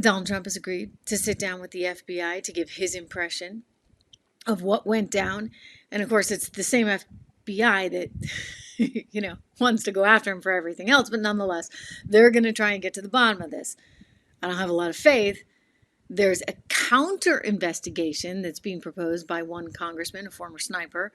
Donald Trump has agreed to sit down with the FBI to give his impression of what went down. And of course, it's the same FBI that, wants to go after him for everything else. But nonetheless, they're going to try and get to the bottom of this. I don't have a lot of faith. There's a counter investigation that's being proposed by one congressman, a former sniper,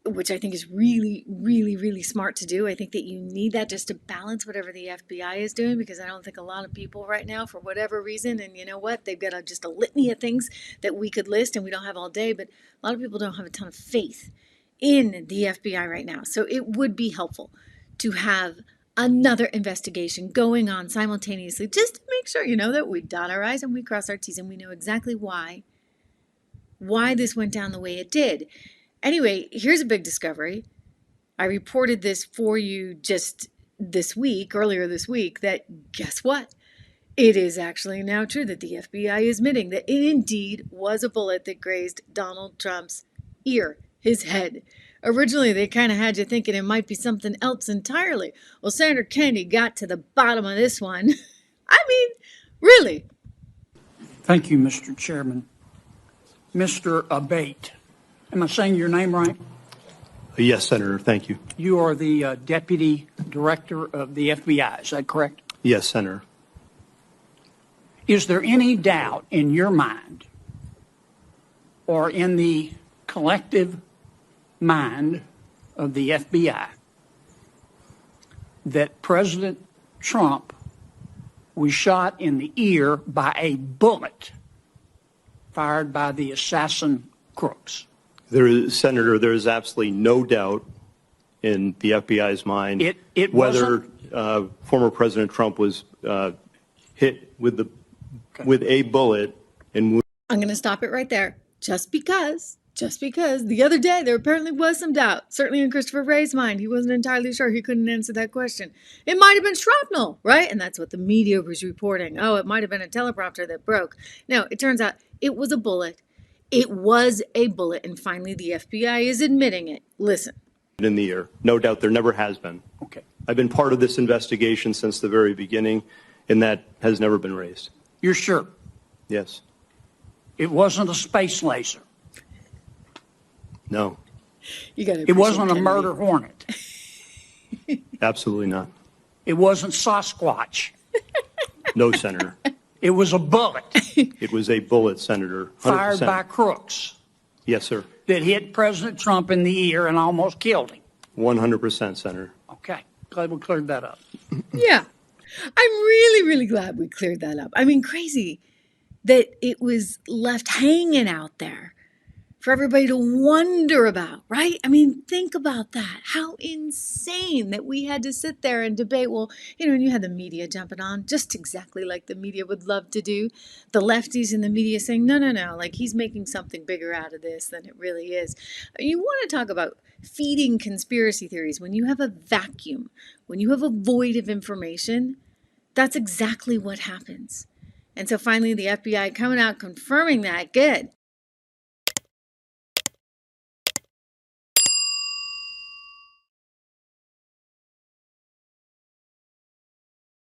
which I think is really, really, really smart to do. I think that you need that just to balance whatever the FBI is doing, because I don't think a lot of people right now, for whatever reason, and you know what, they've got just a litany of things that we could list and we don't have all day, but a lot of people don't have a ton of faith in the FBI right now. So it would be helpful to have another investigation going on simultaneously, just to make sure, that we dot our I's and we cross our T's and we know exactly why this went down the way it did. Anyway, here's a big discovery. I reported this for you just earlier this week, that guess what? It is actually now true that the FBI is admitting that it indeed was a bullet that grazed Donald Trump's ear, his head. Originally, they kind of had you thinking it might be something else entirely. Well, Senator Kennedy got to the bottom of this one. I mean, really. Thank you, Mr. Chairman. Mr. Abate. Am I saying your name right? Yes, Senator. Thank you. You are the Deputy Director of the FBI. Is that correct? Yes, Senator. Is there any doubt in your mind or in the collective mind of the FBI that President Trump was shot in the ear by a bullet fired by the assassin crooks? Senator, there is absolutely no doubt in the FBI's mind whether former President Trump was hit with a bullet. And I'm going to stop it right there. Just because the other day there apparently was some doubt, certainly in Christopher Wray's mind. He wasn't entirely sure. He couldn't answer that question. It might have been shrapnel, right? And that's what the media was reporting. Oh, it might have been a teleprompter that broke. No, it turns out it was a bullet. It was a bullet, and finally the FBI is admitting it. Listen. In the ear. No doubt, there never has been. Okay. I've been part of this investigation since the very beginning, and that has never been raised. You're sure? Yes. It wasn't a space laser. No. It wasn't a murder hornet. Absolutely not. It wasn't Sasquatch. No, Senator. It was a bullet. It was a bullet, Senator. 100%. Fired by crooks. Yes, sir. That hit President Trump in the ear and almost killed him. 100%, Senator. Okay. Glad we cleared that up. Yeah. I'm really, really glad we cleared that up. I mean, crazy that it was left hanging out there for everybody to wonder about, right? I mean, think about that. How insane that we had to sit there and debate. Well, and you had the media jumping on, just exactly like the media would love to do. The lefties in the media saying, no, like he's making something bigger out of this than it really is. You want to talk about feeding conspiracy theories. When you have a vacuum, when you have a void of information, that's exactly what happens. And so finally the FBI coming out confirming that. Good.